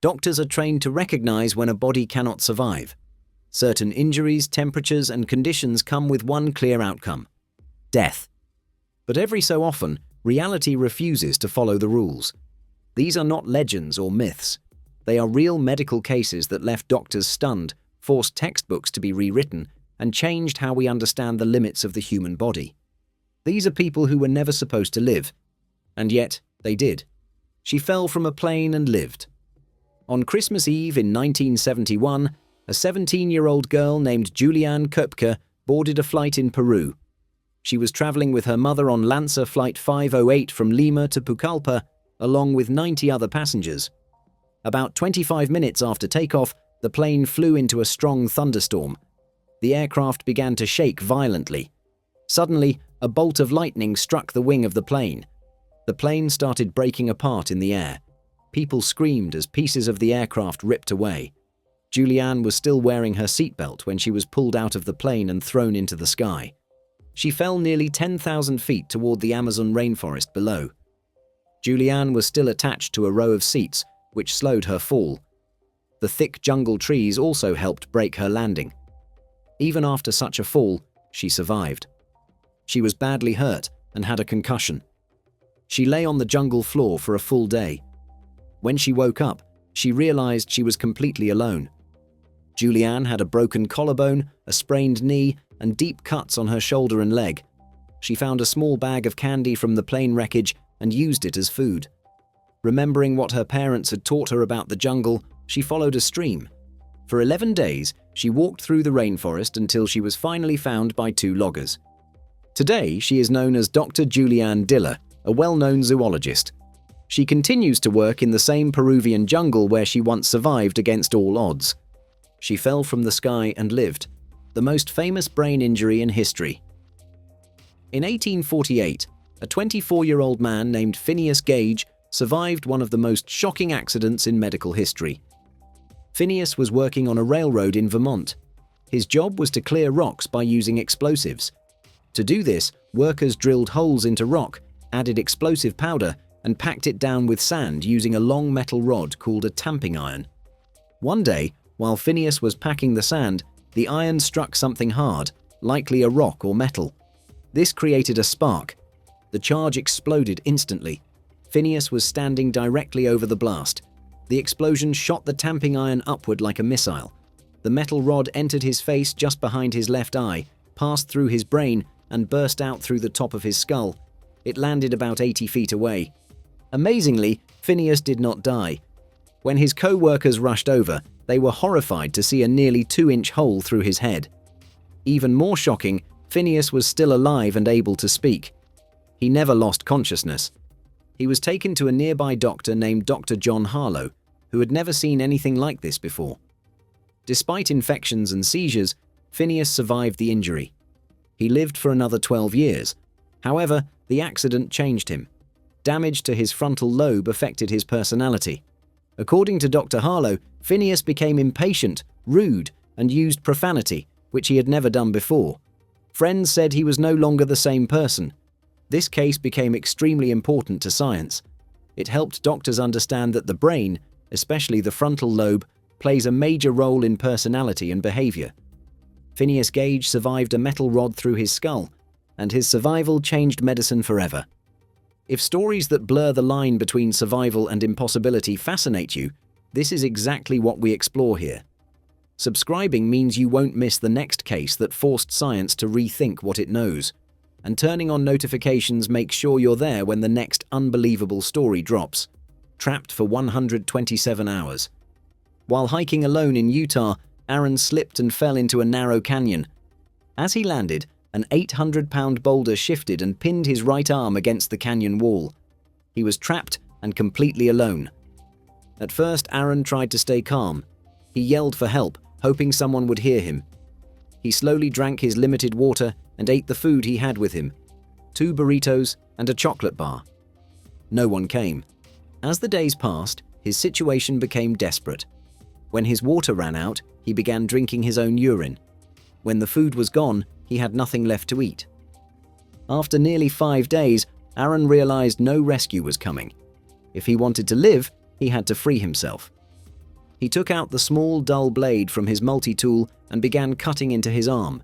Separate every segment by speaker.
Speaker 1: Doctors are trained to recognize when a body cannot survive. Certain injuries, temperatures, and conditions come with one clear outcome: death. But every so often, reality refuses to follow the rules. These are not legends or myths. They are real medical cases that left doctors stunned, forced textbooks to be rewritten, and changed how we understand the limits of the human body. These are people who were never supposed to live, and yet they did. She fell from a plane and lived. On Christmas Eve in 1971, a 17-year-old girl named Julianne Köpke boarded a flight in Peru. She was traveling with her mother on Lancer Flight 508 from Lima to Pucallpa, along with 90 other passengers. About 25 minutes after takeoff, the plane flew into a strong thunderstorm. The aircraft began to shake violently. Suddenly, a bolt of lightning struck the wing of the plane. The plane started breaking apart in the air. People screamed as pieces of the aircraft ripped away. Julianne was still wearing her seatbelt when she was pulled out of the plane and thrown into the sky. She fell nearly 10,000 feet toward the Amazon rainforest below. Julianne was still attached to a row of seats, which slowed her fall. The thick jungle trees also helped break her landing. Even after such a fall, she survived. She was badly hurt and had a concussion. She lay on the jungle floor for a full day. When she woke up, she realized she was completely alone. Julianne had a broken collarbone, a sprained knee, and deep cuts on her shoulder and leg. She found a small bag of candy from the plane wreckage and used it as food. Remembering what her parents had taught her about the jungle, she followed a stream. For 11 days, she walked through the rainforest until she was finally found by 2 loggers. Today, she is known as Dr. Julianne Diller, a well-known zoologist. She continues to work in the same Peruvian jungle where she once survived against all odds. She fell from the sky and lived, the most famous brain injury in history. In 1848, a 24-year-old man named Phineas Gage survived one of the most shocking accidents in medical history. Phineas was working on a railroad in Vermont. His job was to clear rocks by using explosives. To do this, workers drilled holes into rock, added explosive powder, and packed it down with sand using a long metal rod called a tamping iron. One day, while Phineas was packing the sand, the iron struck something hard, likely a rock or metal. This created a spark. The charge exploded instantly. Phineas was standing directly over the blast. The explosion shot the tamping iron upward like a missile. The metal rod entered his face just behind his left eye, passed through his brain, and burst out through the top of his skull. It landed about 80 feet away. Amazingly, Phineas did not die. When his co-workers rushed over, they were horrified to see a nearly 2-inch hole through his head. Even more shocking, Phineas was still alive and able to speak. He never lost consciousness. He was taken to a nearby doctor named Dr. John Harlow, who had never seen anything like this before. Despite infections and seizures, Phineas survived the injury. He lived for another 12 years. However, the accident changed him. Damage to his frontal lobe affected his personality. According to Dr. Harlow, Phineas became impatient, rude, and used profanity, which he had never done before. Friends said he was no longer the same person. This case became extremely important to science. It helped doctors understand that the brain, especially the frontal lobe, plays a major role in personality and behavior. Phineas Gage survived a metal rod through his skull, and his survival changed medicine forever. If stories that blur the line between survival and impossibility fascinate you, this is exactly what we explore here. Subscribing means you won't miss the next case that forced science to rethink what it knows. And turning on notifications makes sure you're there when the next unbelievable story drops. Trapped for 127 hours. While hiking alone in Utah, Aaron slipped and fell into a narrow canyon. As he landed, an 800-pound boulder shifted and pinned his right arm against the canyon wall. He was trapped and completely alone. At first, Aaron tried to stay calm. He yelled for help, hoping someone would hear him. He slowly drank his limited water and ate the food he had with him, 2 burritos and a chocolate bar. No one came. As the days passed, his situation became desperate. When his water ran out, he began drinking his own urine. When the food was gone, he had nothing left to eat. After nearly 5 days, Aaron realized no rescue was coming. If he wanted to live, he had to free himself. He took out the small, dull blade from his multi-tool and began cutting into his arm.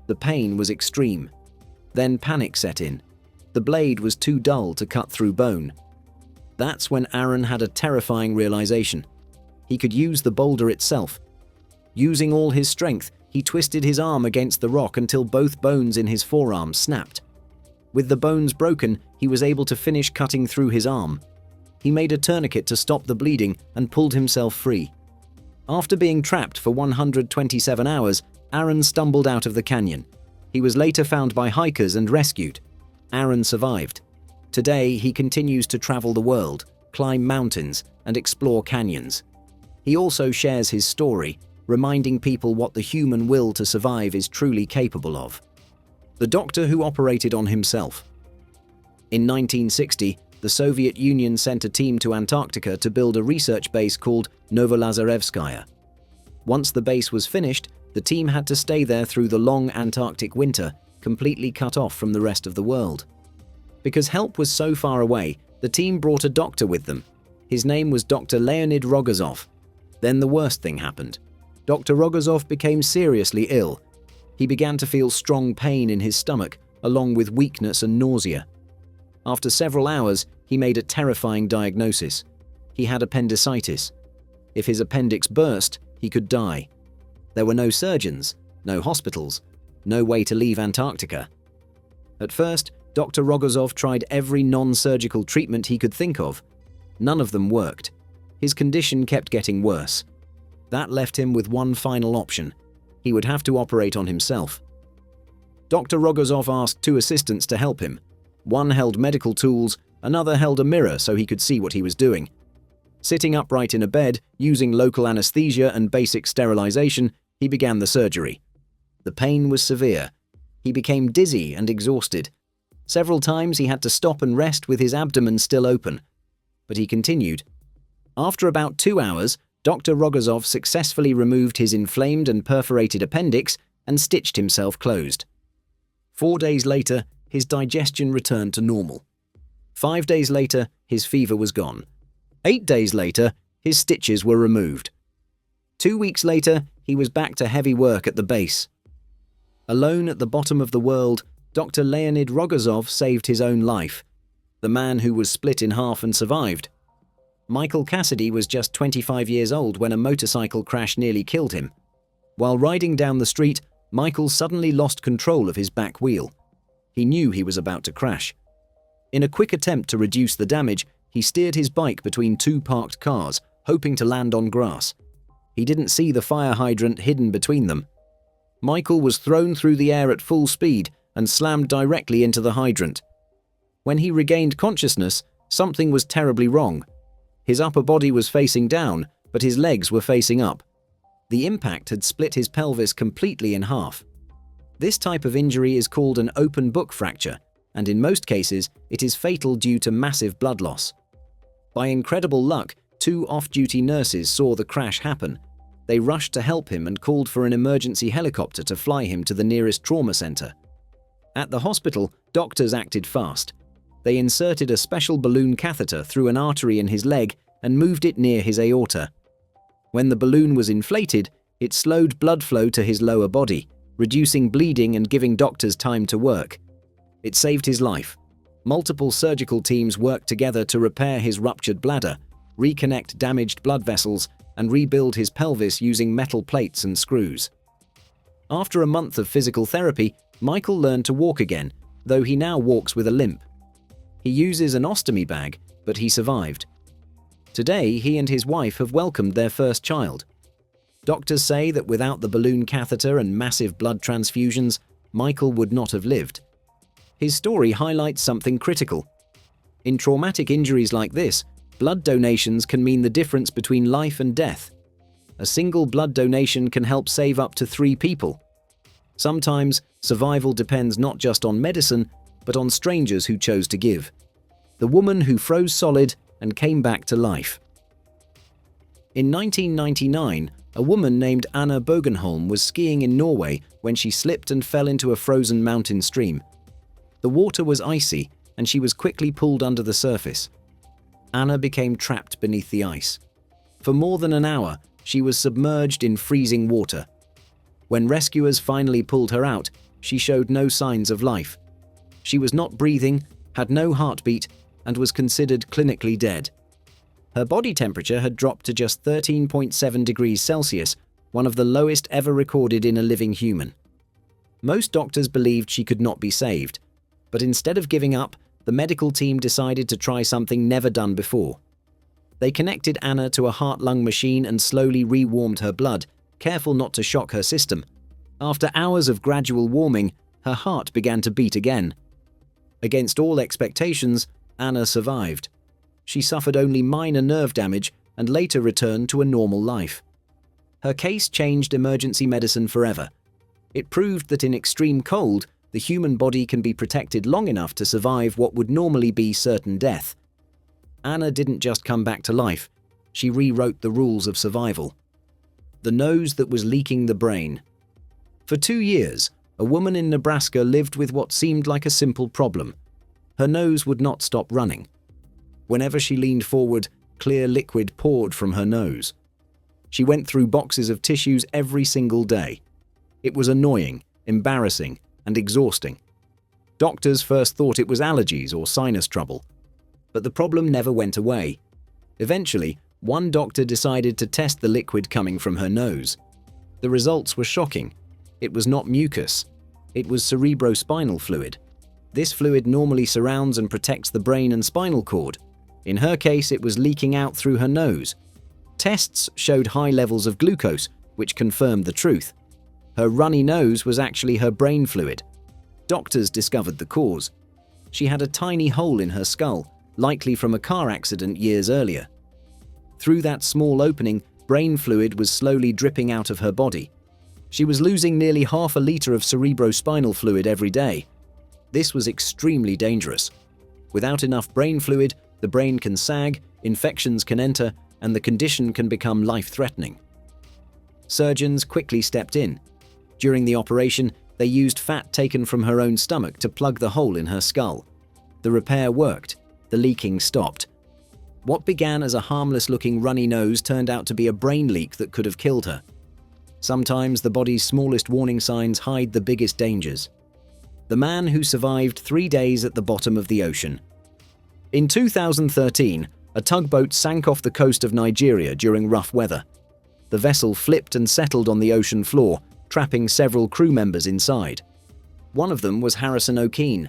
Speaker 1: The pain was extreme. Then panic set in. The blade was too dull to cut through bone. That's when Aaron had a terrifying realization. He could use the boulder itself. Using all his strength, he twisted his arm against the rock until both bones in his forearm snapped. With the bones broken, he was able to finish cutting through his arm. He made a tourniquet to stop the bleeding and pulled himself free. After being trapped for 127 hours, Aaron stumbled out of the canyon. He was later found by hikers and rescued. Aaron survived. Today, he continues to travel the world, climb mountains, and explore canyons. He also shares his story, reminding people what the human will to survive is truly capable of. The doctor who operated on himself. In 1960, the Soviet Union sent a team to Antarctica to build a research base called Novolazarevskaya. Once the base was finished, the team had to stay there through the long Antarctic winter, completely cut off from the rest of the world. Because help was so far away, the team brought a doctor with them. His name was Dr. Leonid Rogozov. Then the worst thing happened. Dr. Rogozov became seriously ill. He began to feel strong pain in his stomach, along with weakness and nausea. After several hours, he made a terrifying diagnosis. He had appendicitis. If his appendix burst, he could die. There were no surgeons, no hospitals, no way to leave Antarctica. At first, Dr. Rogozov tried every non-surgical treatment he could think of. None of them worked. His condition kept getting worse. That left him with one final option. He would have to operate on himself. Dr. Rogozov asked two assistants to help him. One held medical tools, another held a mirror so he could see what he was doing. Sitting upright in a bed, using local anesthesia and basic sterilization, he began the surgery. The pain was severe. He became dizzy and exhausted. Several times he had to stop and rest with his abdomen still open. But he continued. After about 2 hours, Dr. Rogozov successfully removed his inflamed and perforated appendix and stitched himself closed. 4 days later, his digestion returned to normal. 5 days later, his fever was gone. 8 days later, his stitches were removed. 2 weeks later, he was back to heavy work at the base. Alone at the bottom of the world, Dr. Leonid Rogozov saved his own life. The man who was split in half and survived. Michael Cassidy was just 25 years old when a motorcycle crash nearly killed him. While riding down the street, Michael suddenly lost control of his back wheel. He knew he was about to crash. In a quick attempt to reduce the damage, he steered his bike between two parked cars, hoping to land on grass. He didn't see the fire hydrant hidden between them. Michael was thrown through the air at full speed and slammed directly into the hydrant. When he regained consciousness, something was terribly wrong. His upper body was facing down, but his legs were facing up. The impact had split his pelvis completely in half. This type of injury is called an open book fracture, and in most cases, it is fatal due to massive blood loss. By incredible luck, 2 off-duty nurses saw the crash happen. They rushed to help him and called for an emergency helicopter to fly him to the nearest trauma center. At the hospital, doctors acted fast. They inserted a special balloon catheter through an artery in his leg and moved it near his aorta. When the balloon was inflated, it slowed blood flow to his lower body, reducing bleeding and giving doctors time to work. It saved his life. Multiple surgical teams worked together to repair his ruptured bladder, reconnect damaged blood vessels, and rebuild his pelvis using metal plates and screws. After a month of physical therapy, Michael learned to walk again, though he now walks with a limp. He uses an ostomy bag, but he survived. Today, he and his wife have welcomed their first child. Doctors say that without the balloon catheter and massive blood transfusions, Michael would not have lived. His story highlights something critical. In traumatic injuries like this, blood donations can mean the difference between life and death. A single blood donation can help save up to 3 people. Sometimes, survival depends not just on medicine, but on strangers who chose to give. The woman who froze solid and came back to life. In 1999, a woman named Anna Bogenholm was skiing in Norway when she slipped and fell into a frozen mountain stream. The water was icy, and she was quickly pulled under the surface. Anna became trapped beneath the ice. For more than an hour, She was submerged in freezing water. When rescuers finally pulled her out, she showed no signs of life. She was not breathing, had no heartbeat, and was considered clinically dead. Her body temperature had dropped to just 13.7 degrees Celsius, one of the lowest ever recorded in a living human. Most doctors believed she could not be saved, but instead of giving up, the medical team decided to try something never done before. They connected Anna to a heart-lung machine and slowly rewarmed her blood, careful not to shock her system. After hours of gradual warming, her heart began to beat again. Against all expectations, Anna survived. She suffered only minor nerve damage and later returned to a normal life. Her case changed emergency medicine forever. It proved that in extreme cold, the human body can be protected long enough to survive what would normally be certain death. Anna didn't just come back to life, she rewrote the rules of survival. The nose that was leaking the brain. For 2 years, a woman in Nebraska lived with what seemed like a simple problem. Her nose would not stop running. Whenever she leaned forward, clear liquid poured from her nose. She went through boxes of tissues every single day. It was annoying, embarrassing, and exhausting. Doctors first thought it was allergies or sinus trouble, but the problem never went away. Eventually, one doctor decided to test the liquid coming from her nose. The results were shocking. It was not mucus. It was cerebrospinal fluid. This fluid normally surrounds and protects the brain and spinal cord. In her case, it was leaking out through her nose. Tests showed high levels of glucose, which confirmed the truth. Her runny nose was actually her brain fluid. Doctors discovered the cause. She had a tiny hole in her skull, likely from a car accident years earlier. Through that small opening, brain fluid was slowly dripping out of her body. She was losing nearly half a liter of cerebrospinal fluid every day. This was extremely dangerous. Without enough brain fluid, the brain can sag, infections can enter, and the condition can become life-threatening. Surgeons quickly stepped in. During the operation, they used fat taken from her own stomach to plug the hole in her skull. The repair worked. The leaking stopped. What began as a harmless-looking runny nose turned out to be a brain leak that could have killed her. Sometimes the body's smallest warning signs hide the biggest dangers. The man who survived 3 days at the bottom of the ocean. In 2013, a tugboat sank off the coast of Nigeria during rough weather. The vessel flipped and settled on the ocean floor, trapping several crew members inside. One of them was Harrison O'Keefe.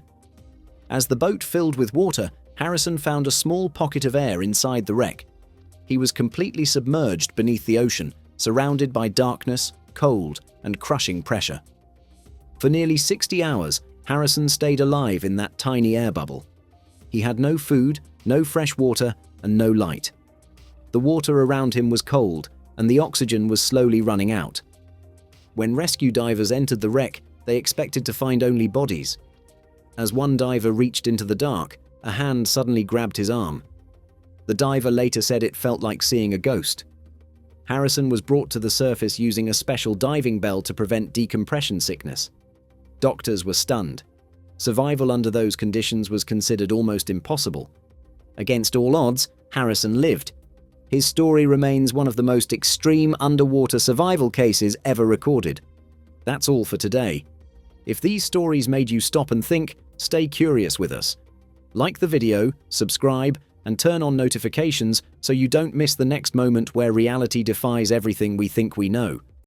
Speaker 1: As the boat filled with water, Harrison found a small pocket of air inside the wreck. He was completely submerged beneath the ocean, surrounded by darkness, cold, and crushing pressure. For nearly 60 hours, Harrison stayed alive in that tiny air bubble. He had no food, no fresh water, and no light. The water around him was cold, and the oxygen was slowly running out. When rescue divers entered the wreck, they expected to find only bodies. As one diver reached into the dark, a hand suddenly grabbed his arm. The diver later said it felt like seeing a ghost. Harrison was brought to the surface using a special diving bell to prevent decompression sickness. Doctors were stunned. Survival under those conditions was considered almost impossible. Against all odds, Harrison lived. His story remains one of the most extreme underwater survival cases ever recorded. That's all for today. If these stories made you stop and think, stay curious with us. Like the video, subscribe, and turn on notifications so you don't miss the next moment where reality defies everything we think we know.